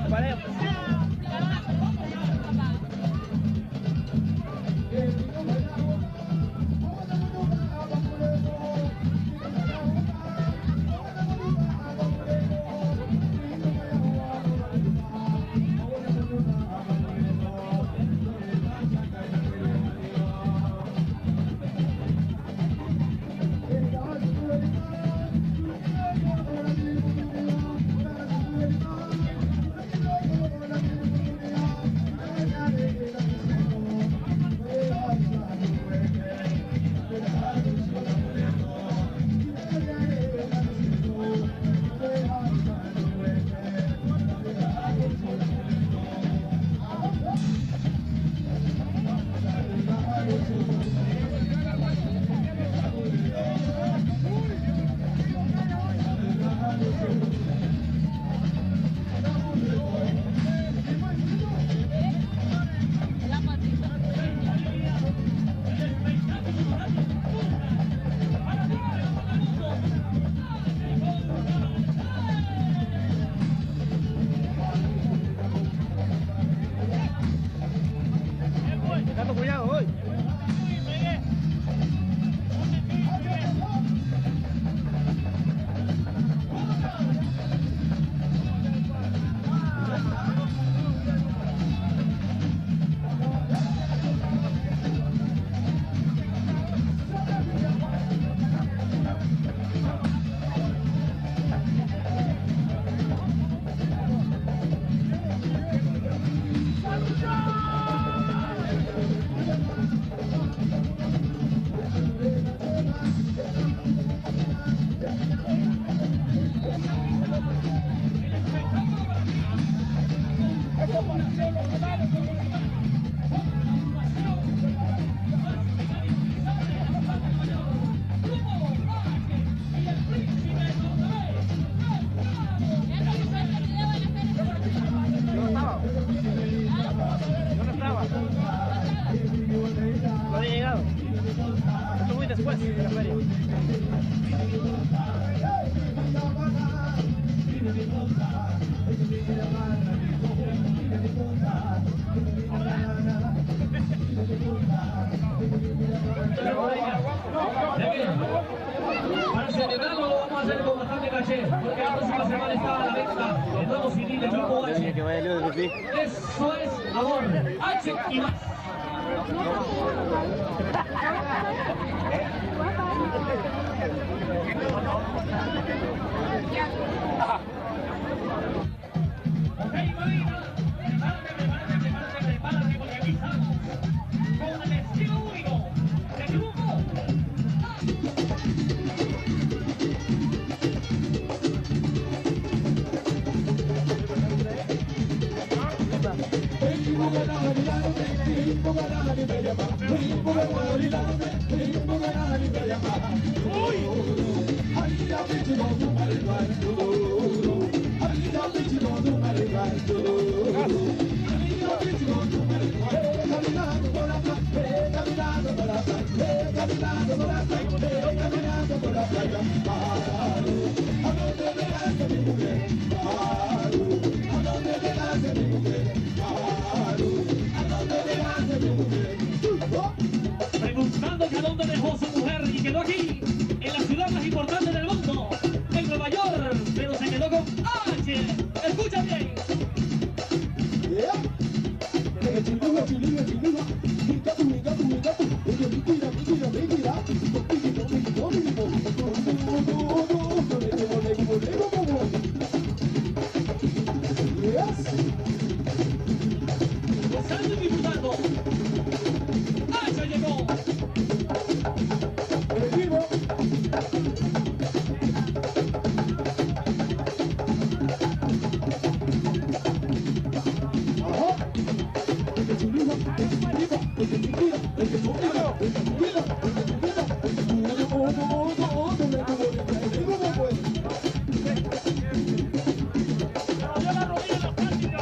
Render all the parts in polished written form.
Vale. Cuidado, hoy. No había llegado. Esto muy después de la feria. Para celebrarlo lo vamos a hacer con bastante caché, porque la próxima semana está a la venta el nuevo CD de Grupo H. Eso es amor, H y más. Ok, Marina, prepárate, porque aquí estamos con el estilo único de Grupo preguntando que a dónde dejó su mujer y quedó aquí, en la ciudad más importante del mundo, en Nueva York, pero se quedó con H. Escucha bien. Gozando y disfrutando. H llegó.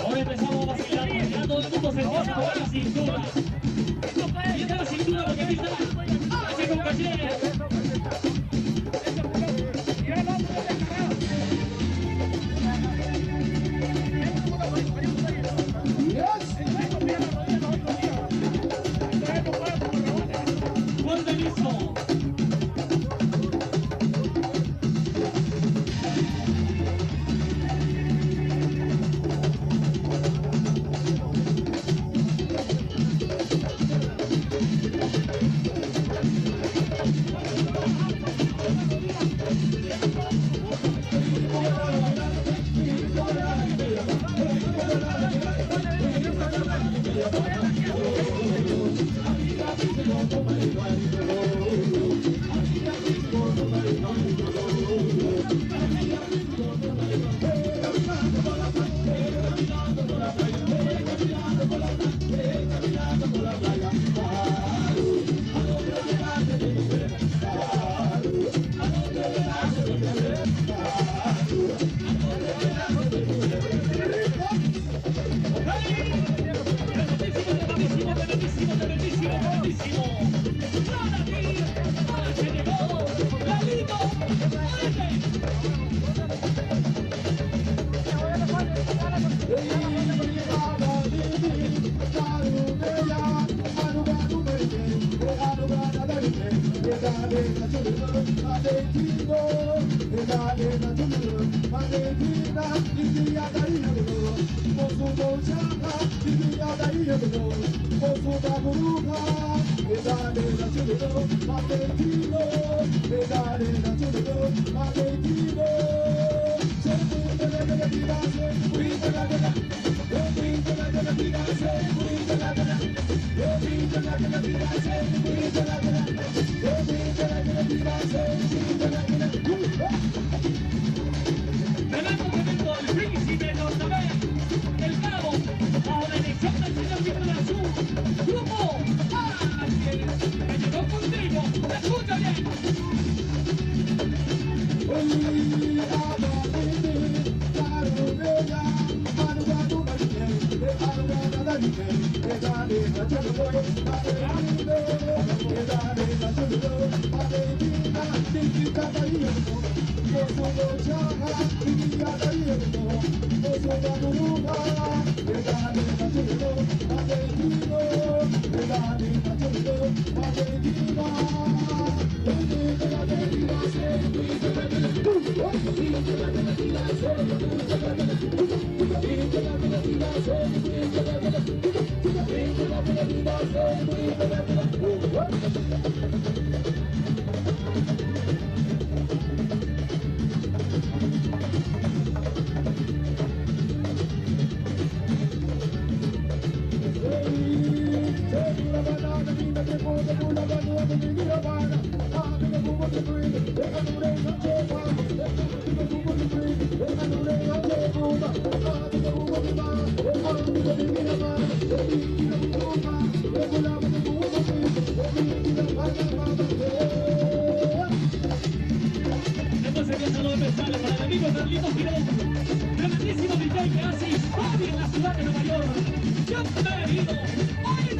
Hoy empezamos a vacilar, ya todo el mundo se empieza a mover la cintura. Y esta es la cintura porque aquí está H con caché. Tremendo, el príncipe Nortabé, el cabo, bajo la dirección del señor Víctor Azul, grupo H, que llegó contigo, escucha bien. Entonces ya saludo especial para el amigo Carlitos Girón, tremendísimo DJ que hace historia en la ciudad de Nueva York. ¡Bienvenido! ¡Oye!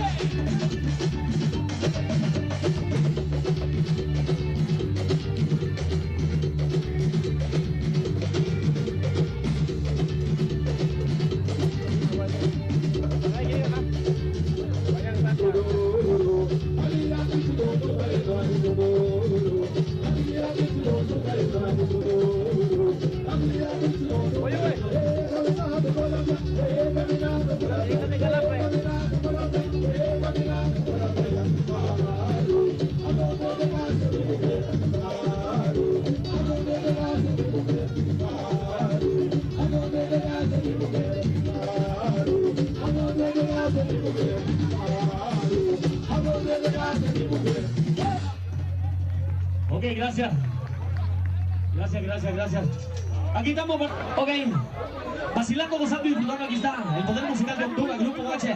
Ok, gracias. Gracias. Aquí estamos, ok. Vacilando, gozando y disfrutando. Aquí está el poder musical de Honduras, Grupo H.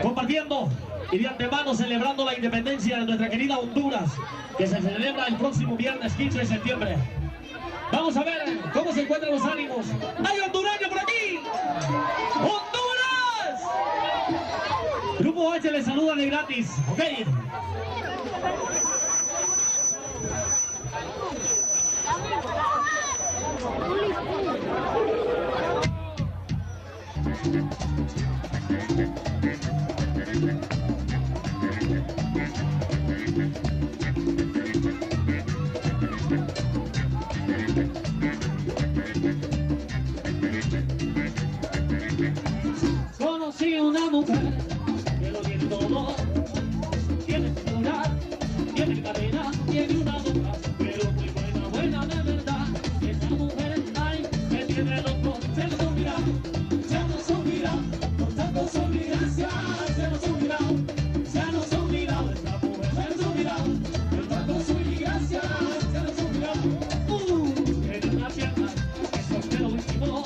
Compartiendo y de antemano celebrando la independencia de nuestra querida Honduras, que se celebra el próximo viernes 15 de septiembre. Vamos a ver cómo se encuentran los ánimos. ¡Hay hondureños por aquí! ¡Honduras! Grupo H les saluda de gratis, ok. Conocí una mujer que lo tiene todo, tiene figura, tiene cadena, tiene una boca, pero muy buena de verdad. Esa mujer, ay, me tiene loco, se nos olvida, con tanto son mi gracia, se nos olvida, esa mujer se nos olvida, con tanto son mi gracia, se nos olvida. Tiene una pierna, eso es de lo último,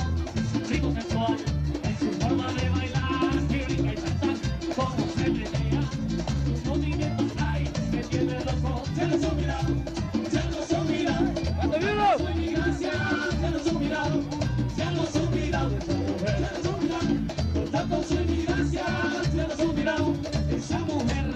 rico sexual, en su forma de bailar, que brinca y salta, como se menea, sus movimientos, ay, me tiene loco, se nos olvida, ¡cuando vivo! Soy mi gracia, se nos olvidado, esa mujer, con tanto soy mi gracia, se nos olvidado, esa mujer.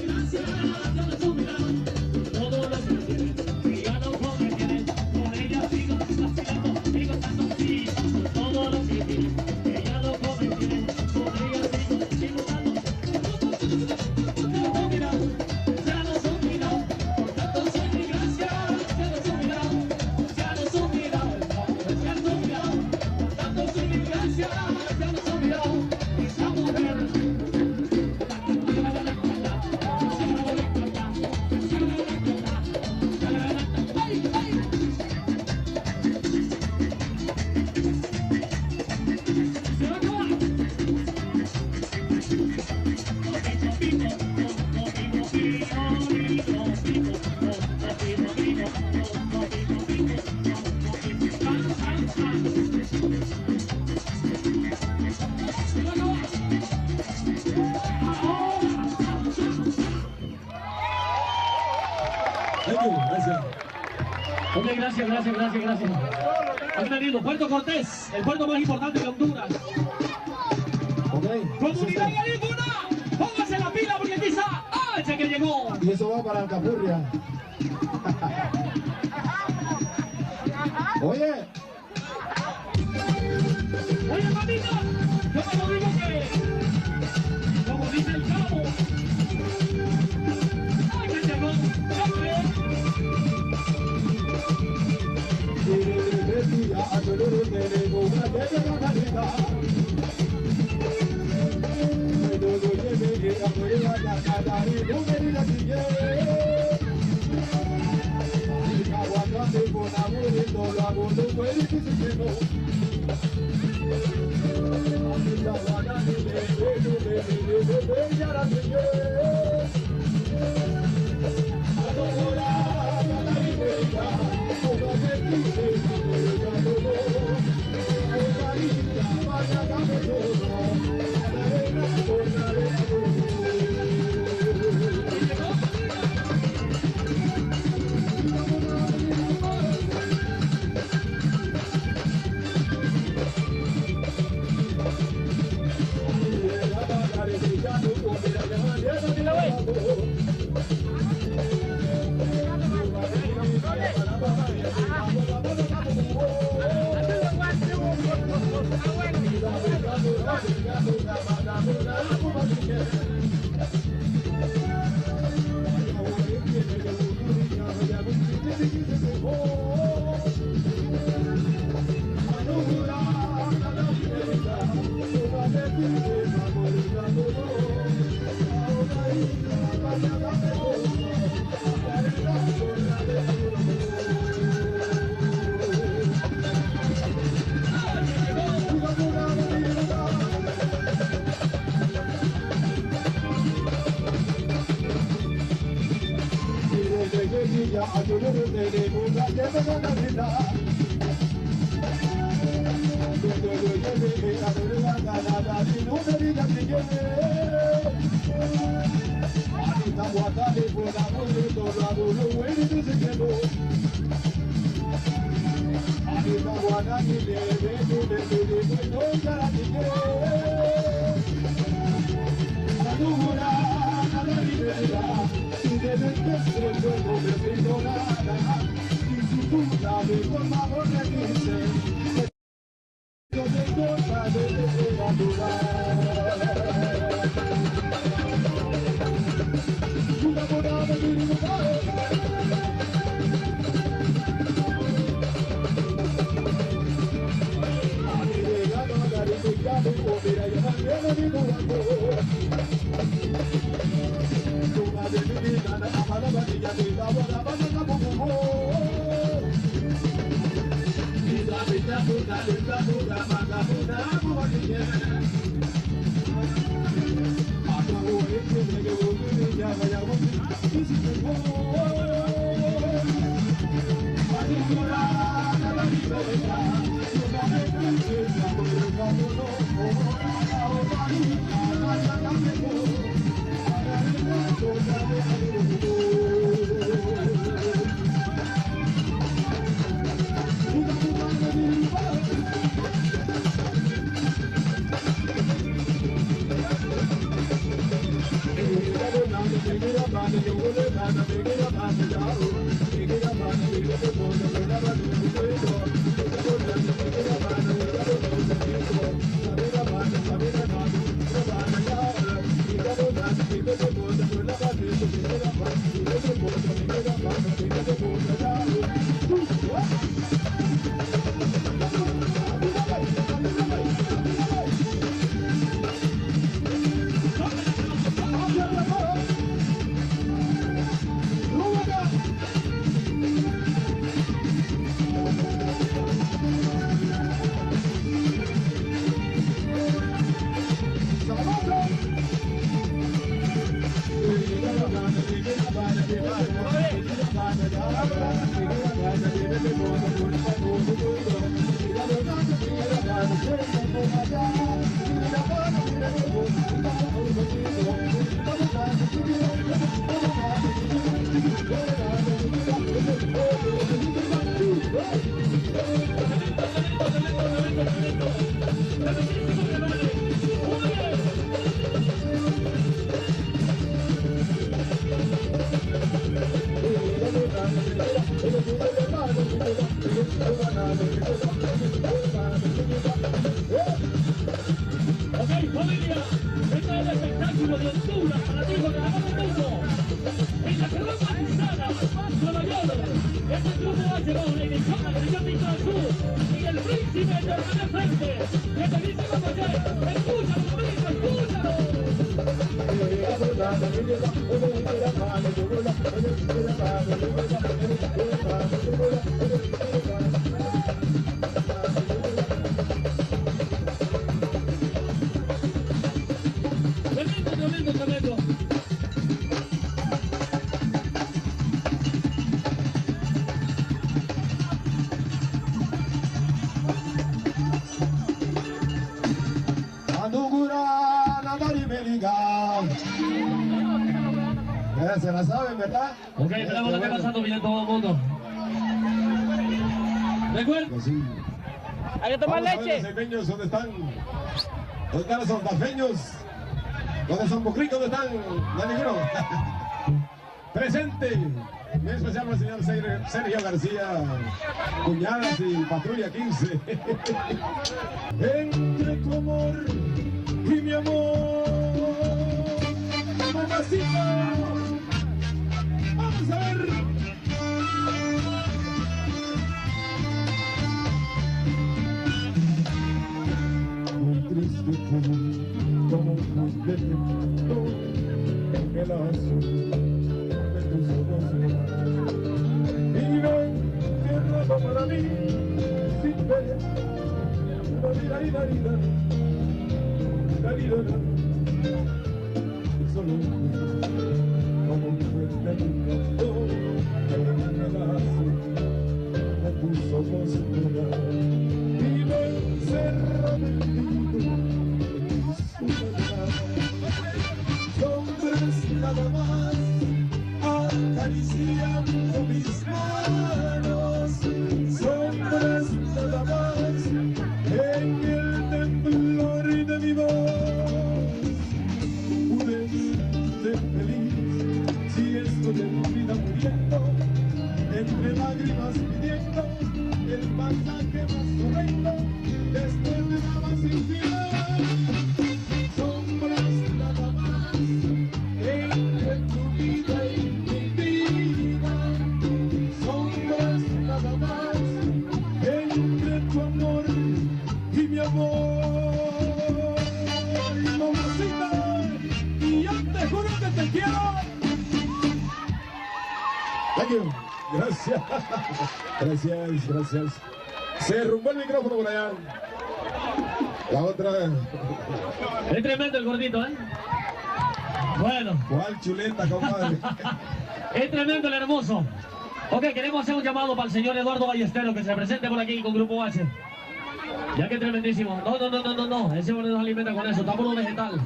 gracia, ya no son mirados. Todo lo que tienen, que ya no conviene. Con ella sigo vacilando y gozando, sí. Todo lo que tienen, que ya no conviene. Con ella sigo disfrutando. Ya no son mirados, por tanto soy mi gracia. Ya no son mirados, ya no son mirados, ya no son mirados. Por tanto soy mi gracia, ya no son mirados. Esa mujer. Ok, gracias. Han venido Puerto Cortés, el puerto más importante de Honduras. Okay. Comunidad agrícola, póngase la pila porque quizá ¡ah! Que llegó. Y eso va para Alcapurria. Oye, Oye, mamita, yo me lo digo que, como dice el cabo, ¡ay, que llegó! Thank you. Ok, familia, este es el espectáculo de Honduras para ti, con el amor del mundo. En la ciudad manizada, Nueva York, es el grupo H bajo la dirección de Cristian Víctor Azul y el príncipe de Hermana Frente, que te dice como ayer, escúchalo, amigo, escúchalo. Tremendo. Se la saben, ¿verdad? Ok, esperamos lo que está pasando bien todo el mundo. Recuerden. Pues sí. Hay que tomar Vamos a ver leche. los saipeños, ¿dónde están? ¿Dónde están los santafeños? ¿Dónde son Bucricos? ¿Dónde están? No hay ninguno. Presente. Muy especial para el señor Sergio García, Cuñadas y Patrulla 15. Entre tu amor y mi amor, mamacita, vamos a ver. Un triste como un viento en el azul de tus ojos. Y ven, tierra para mí, sin ver, la vida, y solo como un viento en el azul de tus ojos. Y ven, cerra sombras nada más acariciando mis manos, sombras nada más en el temblor de mi voz. Pude ser feliz si estoy en vida muriendo, entre lágrimas pidiendo el pasaje más horrendo después de la más infiel. Sombras nada más entre tu vida y mi vida, sombras nada más entre tu amor y mi amor. Mamacita, y yo te juro que te quiero. Thank you. Gracias. Se derrumbó el micrófono por allá. La otra. Es tremendo el gordito, ¿eh? Bueno. ¿Cuál chuleta, compadre? Es tremendo el hermoso. Ok, queremos hacer un llamado para el señor Eduardo Ballesteros que se presente por aquí con Grupo H. Ya que es tremendísimo. No. Ese hombre no se alimenta con eso. Está puro vegetal.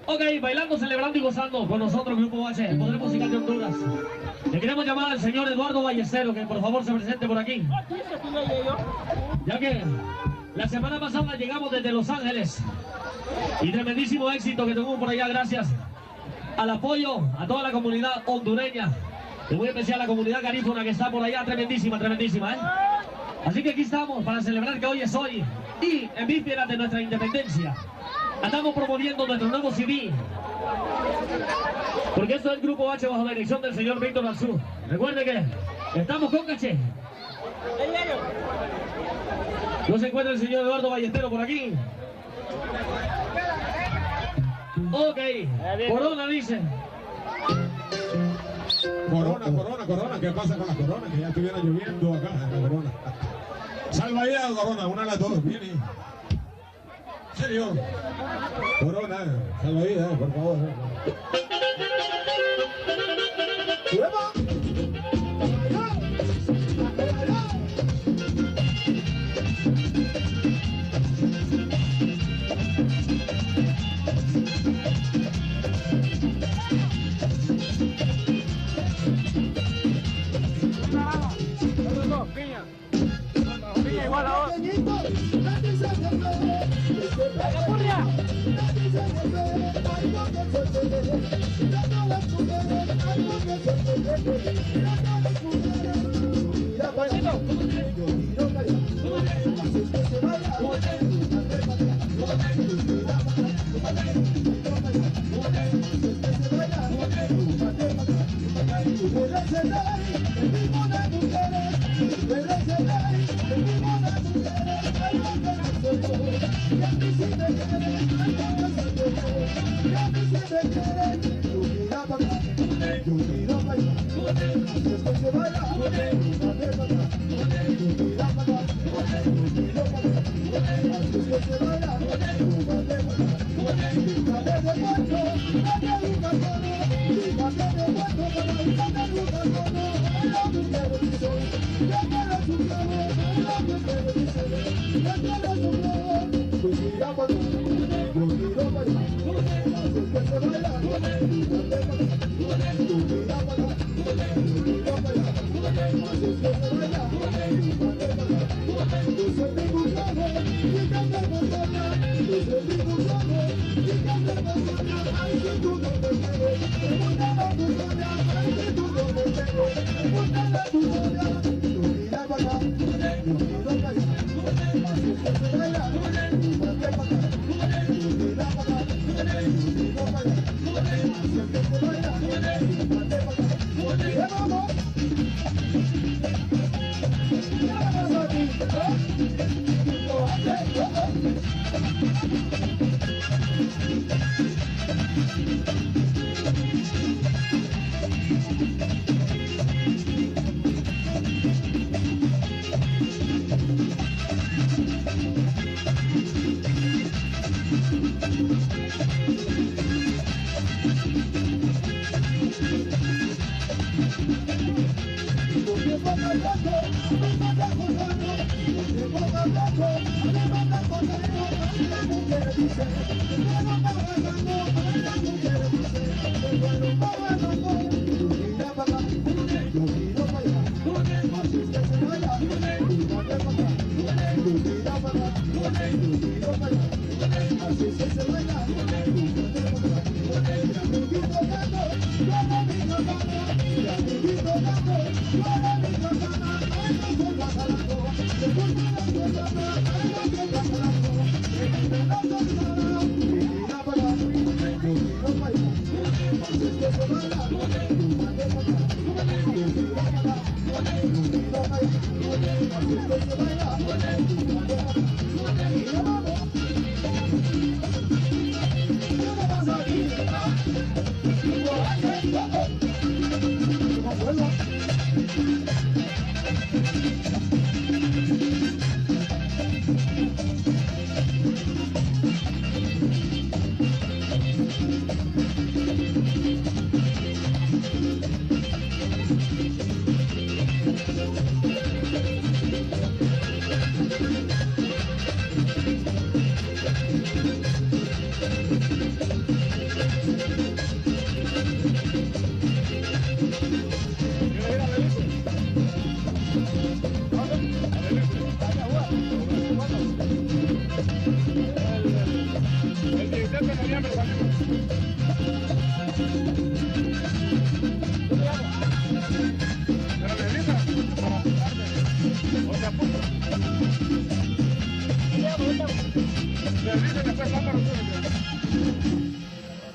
Ok, bailando, celebrando y gozando con nosotros, Grupo H, el poder musical de Honduras. Le queremos llamar al señor Eduardo Ballesteros que por favor se presente por aquí. Ya que la semana pasada llegamos desde Los Ángeles y tremendísimo éxito que tuvimos por allá, gracias al apoyo a toda la comunidad hondureña, y muy especial a la comunidad garífuna que está por allá, tremendísima, tremendísima, ¿eh? Así que aquí estamos para celebrar que hoy es hoy y en vísperas de nuestra independencia. Andamos promoviendo nuestro nuevo CD, porque esto es el Grupo H bajo la dirección del señor Víctor Arzú. Recuerde que estamos con caché. ¿No se encuentra el señor Eduardo Ballesteros por aquí? Ok, Corona dice. Corona, ¿qué pasa con las coronas? Que ya estuviera lloviendo acá en la Corona. Salvavidas o Corona, una de las dos, viene. Señor. Corona, salvavidas, por favor. Piña igual a otro.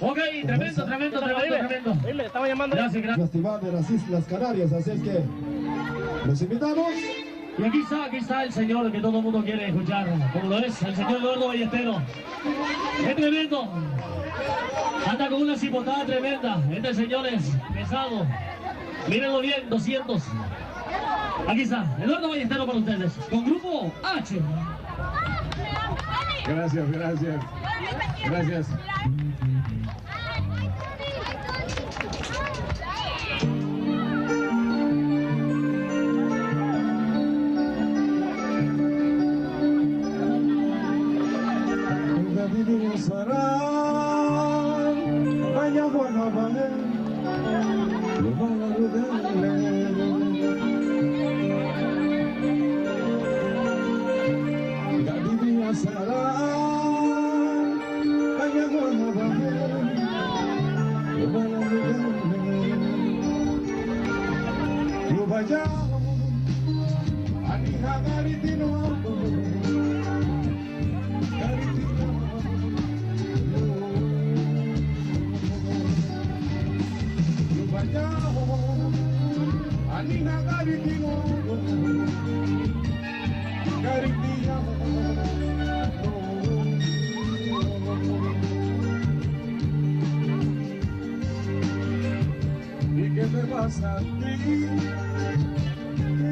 Ok, tremendo, tremendo, tremendo, tremendo. Dile, estaba llamando. Gracias, gracias. Festival de las Islas Canarias, así es que los invitamos. Y aquí está el señor que todo el mundo quiere escuchar, como lo es, el señor Eduardo Ballesteros. Es tremendo. Anda con una cipotada tremenda. Este señor es pesado. Mírenlo bien, 200. Aquí está, Eduardo Ballesteros para ustedes, con Grupo H. Gracias, gracias. Gracias. ¿Y qué te pasa a ti?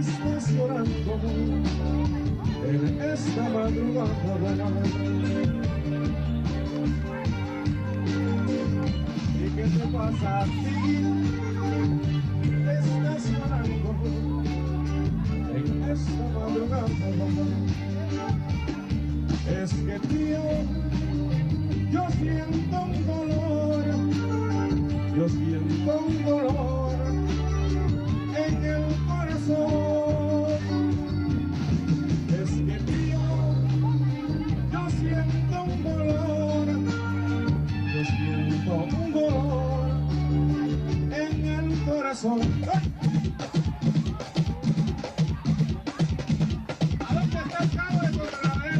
Estás llorando en esta madrugada. ¿Y qué te pasa a ti? Estás llorando en esta madrugada. Es que tío, yo siento un dolor, yo siento un dolor en el corazón. Es que tío, yo siento un dolor, yo siento un dolor en el corazón. ¿A dónde está el cabo de Contraver?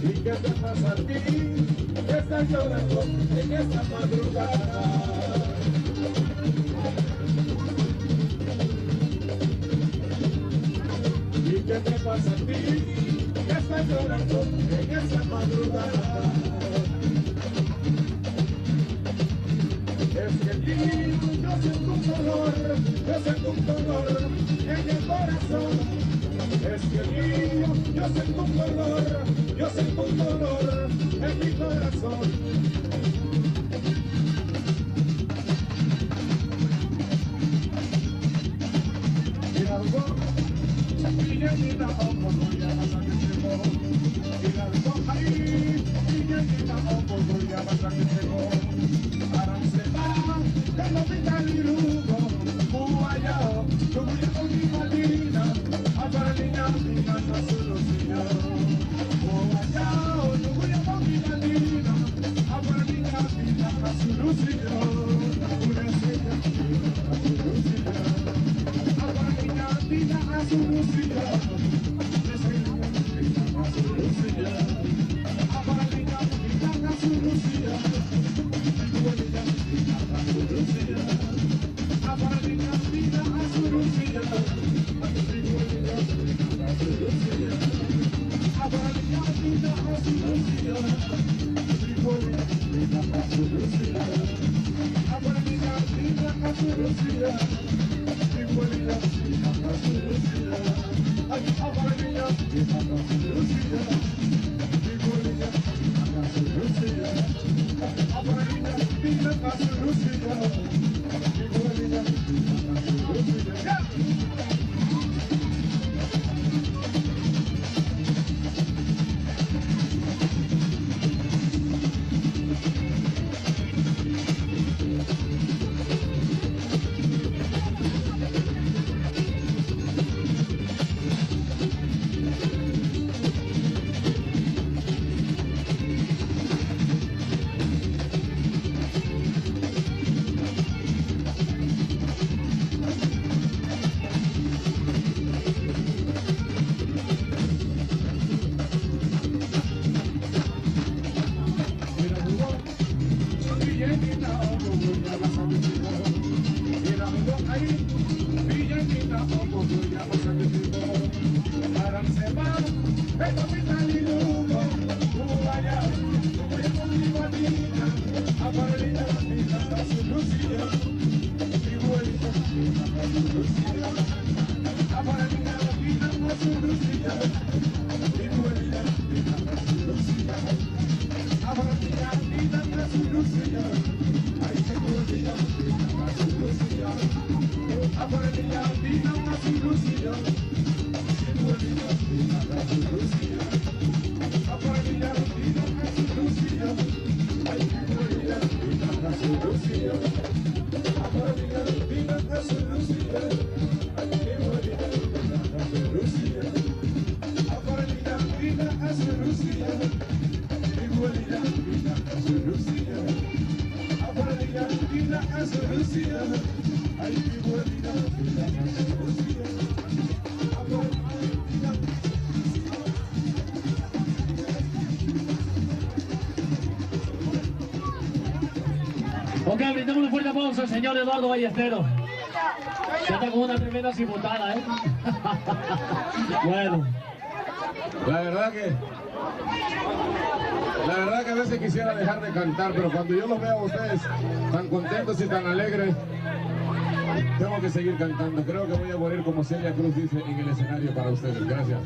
¿Y qué te pasa a ti? Que estás llorando en esta madrugada. ¿Y qué te pasa a ti? Que estás llorando en esta madrugada. Es que en ti yo siento un dolor, yo siento un dolor en el corazón. Es que yo siento un dolor, yo siento un dolor en mi corazón. Y algo, niña, ojo, voy a pasar que llegó. Y algo ahí, niña, ojo, voy a pasar que llegó. Arancela, que no pinta el ilugo, Guayao, yo voy a con mi madrina. Para niña, niña, no solo señor. Guayao, yo voy a con mi madrina. Para niña, niña, no solo señor. Una seña, no solo señor. Para niña, niña, no solo señor. Una seña, no solo señor. Para niña, niña, no solo señor. Una niña, niña, no solo señor. Para niña, niña, no solo señor. Ok, brindemos un fuerte aplauso al señor Eduardo Ballesteros. Se está con una tremenda cipotada, ¿eh? Bueno. La verdad que a veces quisiera dejar de cantar, pero cuando yo los veo a ustedes tan contentos y tan alegres, tengo que seguir cantando. Creo que voy a morir como Celia Cruz dice en el escenario para ustedes. Gracias.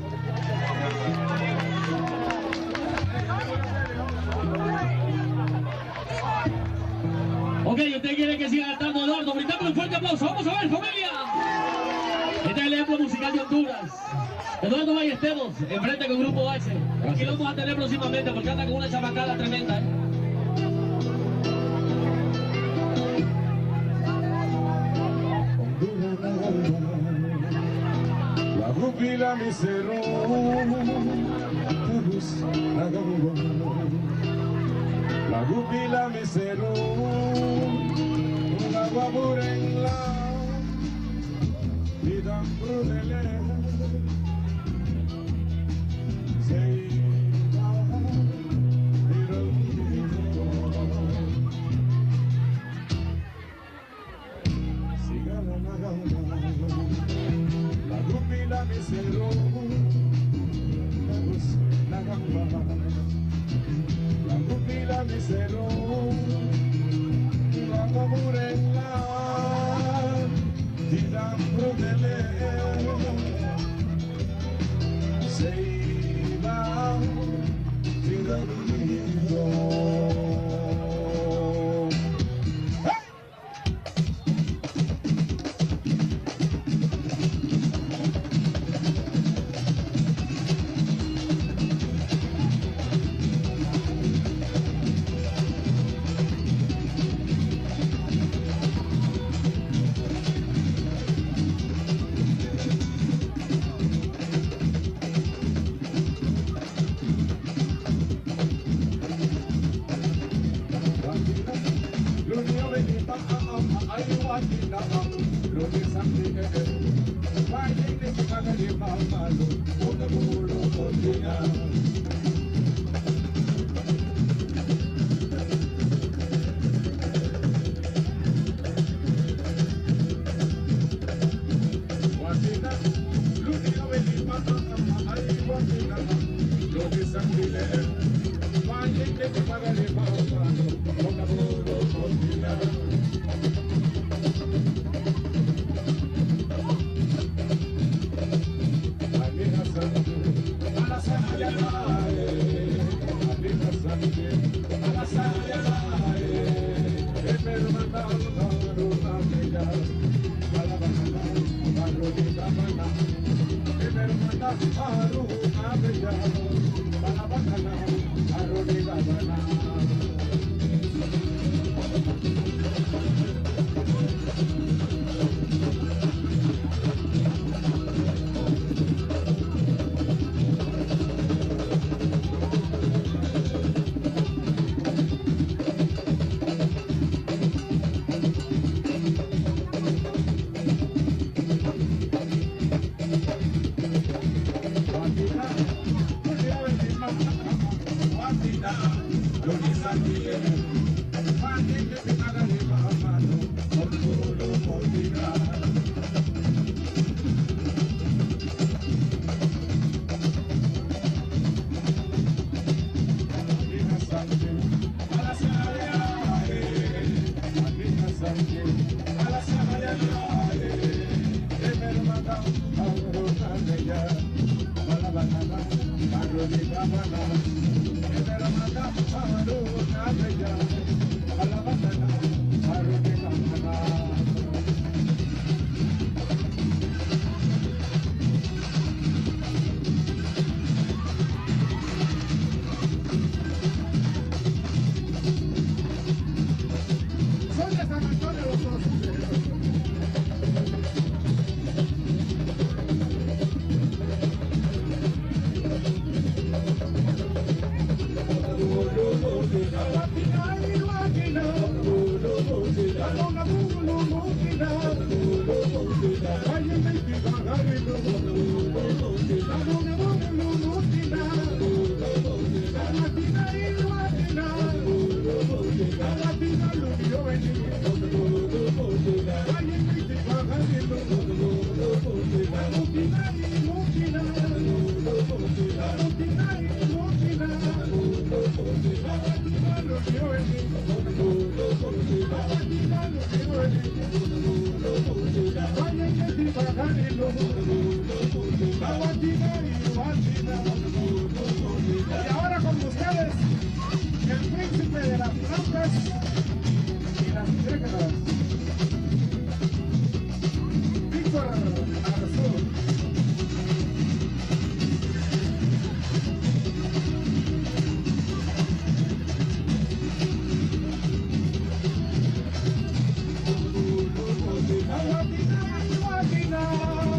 Ok, ¿usted quiere que siga cantando Eduardo? Brindamos un fuerte aplauso. Vamos a ver, familia. Este es el ejemplo musical de Honduras. Eduardo Ballesteros, enfrente con Grupo H. Aquí lo vamos a tener próximamente porque anda con una chamacada tremenda, ¿eh? La pupila mi cerró, Gupila mesero, una guaburenla, vida prudele, se iba pero siga la nagamba, la gupila mesero, la gamba. La pupila misero, la guaburenla, vida prudele, se iba sin olvido. Y ahora con ustedes, el príncipe de las plantas y las décadas, Víctor Arzú. Guatina, Guatina.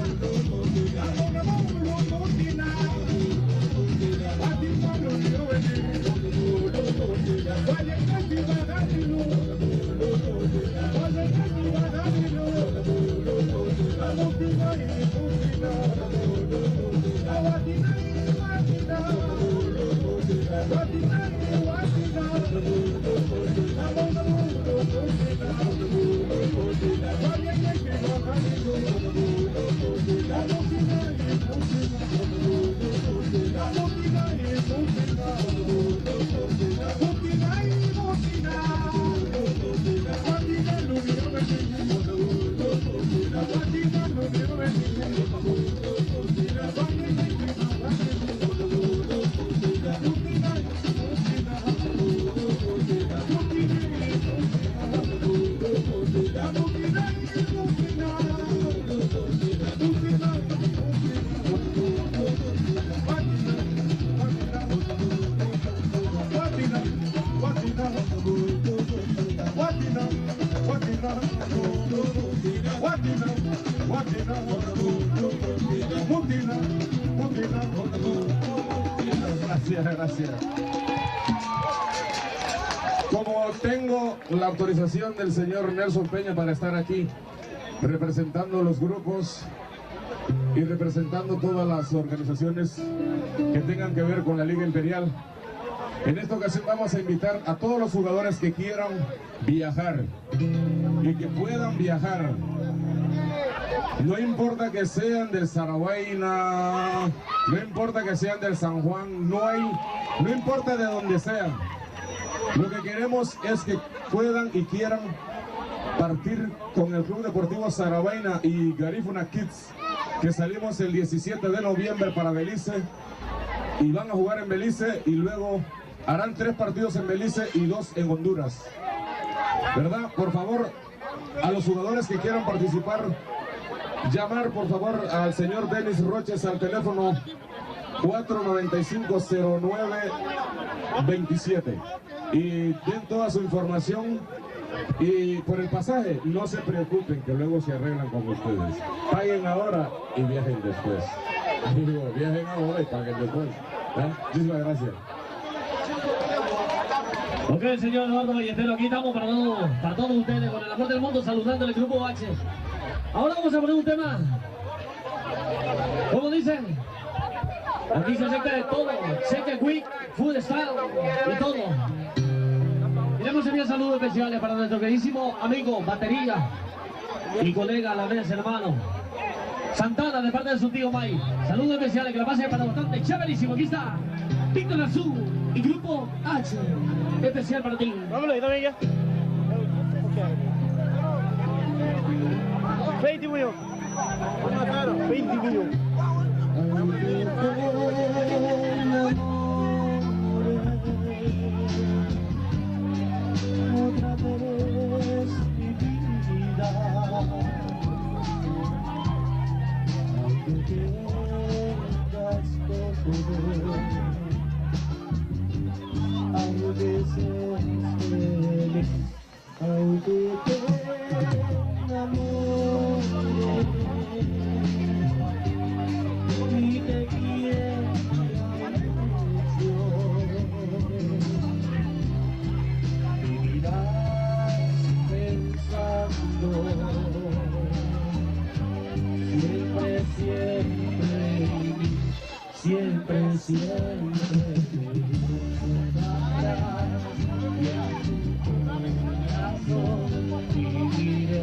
Gracias. Como tengo la autorización del señor Nelson Peña para estar aquí representando los grupos y representando todas las organizaciones que tengan que ver con la Liga Imperial, en esta ocasión vamos a invitar a todos los jugadores que quieran viajar y que puedan viajar. No importa que sean del Sarahuayna, no importa que sean del San Juan, no importa de donde sean. Lo que queremos es que puedan y quieran partir con el Club Deportivo Sarahuayna y Garifuna Kids, que salimos el 17 de noviembre para Belice y van a jugar en Belice y luego harán 3 partidos en Belice y 2 en Honduras. ¿Verdad? Por favor, a los jugadores que quieran participar, llamar por favor al señor Denis Roches al teléfono 495-0927 y den toda su información. Y por el pasaje, no se preocupen que luego se arreglan con ustedes. Paguen ahora y viajen después. Digo, viajen ahora y paguen después. Muchísimas gracias. Ok, señor Eduardo Ballestero, aquí estamos para todos ustedes, con el amor del mundo, saludando al Grupo H. Ahora vamos a poner un tema, ¿cómo dicen? Aquí se acerca de todo, Second Week, Food Style y todo. Queremos enviar saludos especiales para nuestro queridísimo amigo, batería y colega a la vez, hermano Santana, de parte de su tío May. Saludos especiales, que la pasen para bastante chéverísimo. Aquí está Víctor Azul y Grupo H, especial para ti. Vámonos, ahí también ya. Ok. 20 millones. 20 millones. Otra vez mi vida, aunque tengas todo, aunque seas feliz, aunque te enamores y te quiera mucho, vivirás pensando siempre, siempre recordarás y en tu corazón viviré.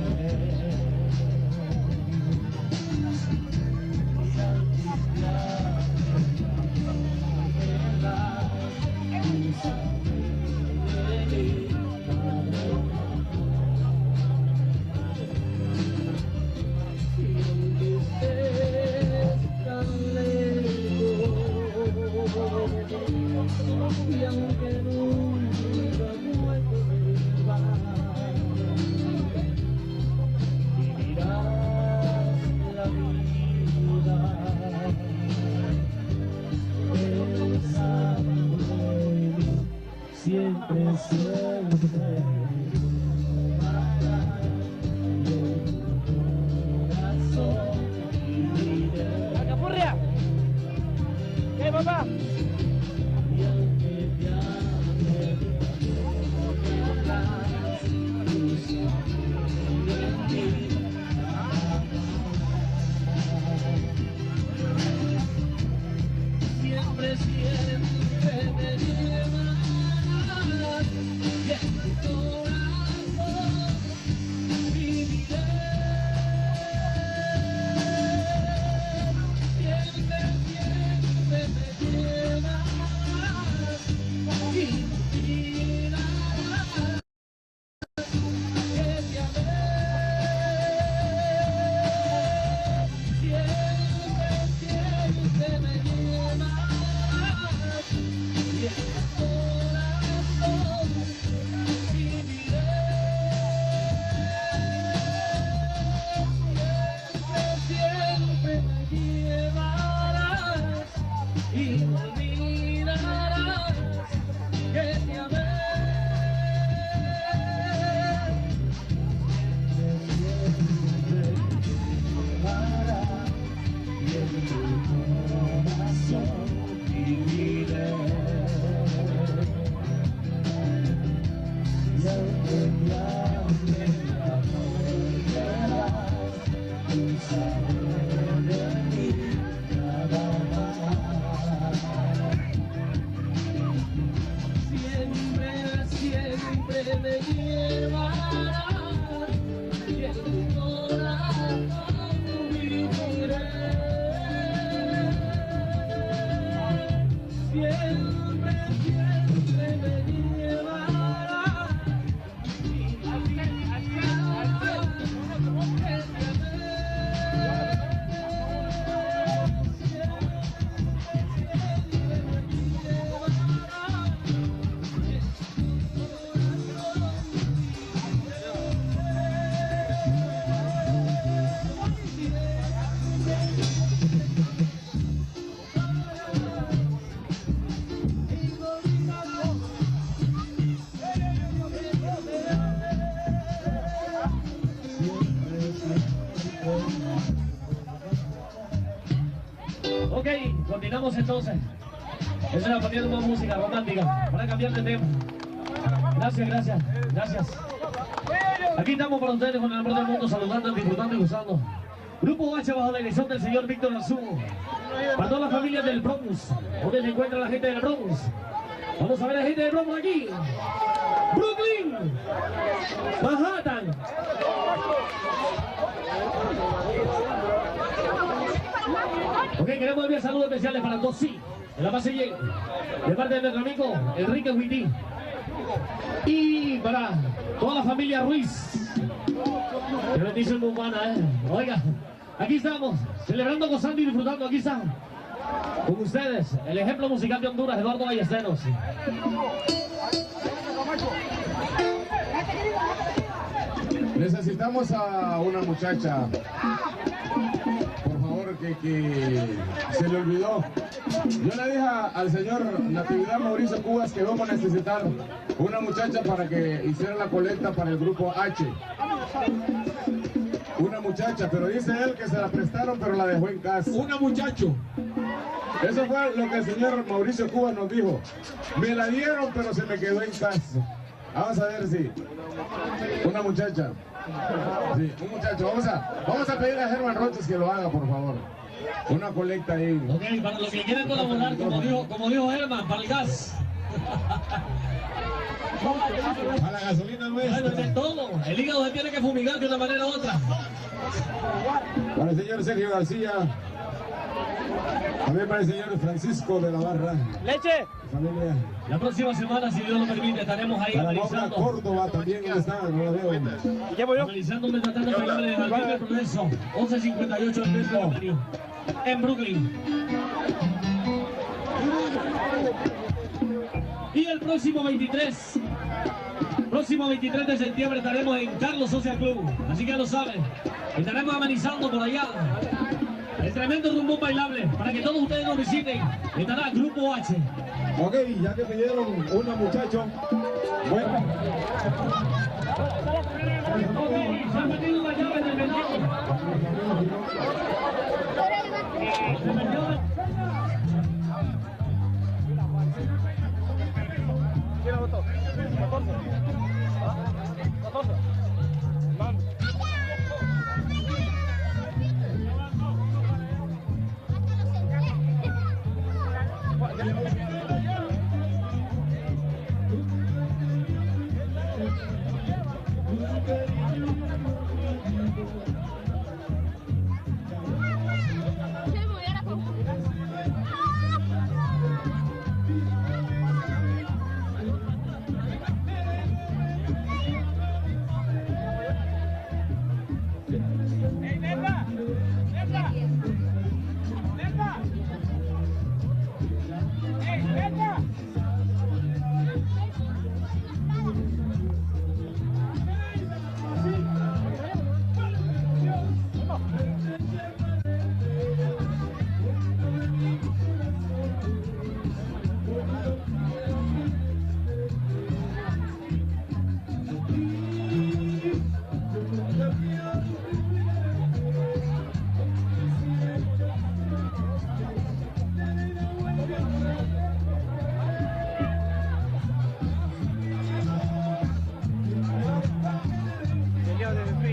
Y aunque nunca vuelvas, vivirás la vida pensando en mí, siempre, siempre. ¡La capurria! ¿Qué, papá? Siempre, siempre me Ok, continuamos entonces. Es una poniendo más música romántica para cambiar de tema. Gracias, gracias, gracias. Aquí estamos para ustedes con el amor del mundo, saludando, disfrutando y gozando. Grupo H bajo la dirección del señor Víctor Arzú. Para todas las familias del Bronx, donde se encuentra la gente del Bronx. Vamos a ver a la gente del Bronx aquí. Brooklyn, Manhattan. Ok, queremos enviar saludos especiales para todos, sí, de la base Y, de parte de nuestro amigo Enrique Huití. Y para toda la familia Ruiz. Qué bendición humana, Oiga, aquí estamos, celebrando, gozando y disfrutando. Aquí están con ustedes el ejemplo musical de Honduras, Eduardo Ballesteros. Necesitamos a una muchacha, por favor, que se le olvidó. Yo le dije al señor Natividad Mauricio Cubas que vamos a necesitar una muchacha para que hiciera la colecta para el grupo H. Una muchacha, pero dice él que se la prestaron, pero la dejó en casa. Una muchacho. Eso fue lo que el señor Mauricio Cubas nos dijo. Me la dieron, pero se me quedó en casa. Vamos a ver si una muchacha. Sí, un muchacho. Vamos a pedir a Germán Roches que lo haga, por favor. Una colecta ahí. Ok, para los que quieran colaborar, como dijo Germán, para el gas. A la gasolina Bueno, de nuestra. todo. El hígado se tiene que fumigar de una manera u otra. Para el señor Sergio García. También para el señor Francisco de la Barra. ¡Leche! Familia. La próxima semana, si Dios lo permite, estaremos ahí Para Maura analizando. Córdoba también, ¿dónde está? No la veo. ¿Y qué voy yo? Analizando un tratando de familia de Jardín del Progreso, 1158 del Metro Avenue, en Brooklyn. Y el próximo 23 de septiembre estaremos en Carlos Social Club, así que ya lo saben, estaremos amenizando por allá el tremendo rumbo bailable para que todos ustedes nos visiten. Estará Grupo H. Ok, ya que pidieron una muchacho, bueno. Ok, se han metido las llaves del vendido. Se metió. ¿Quién la votó? 14. ¿Ah? 14.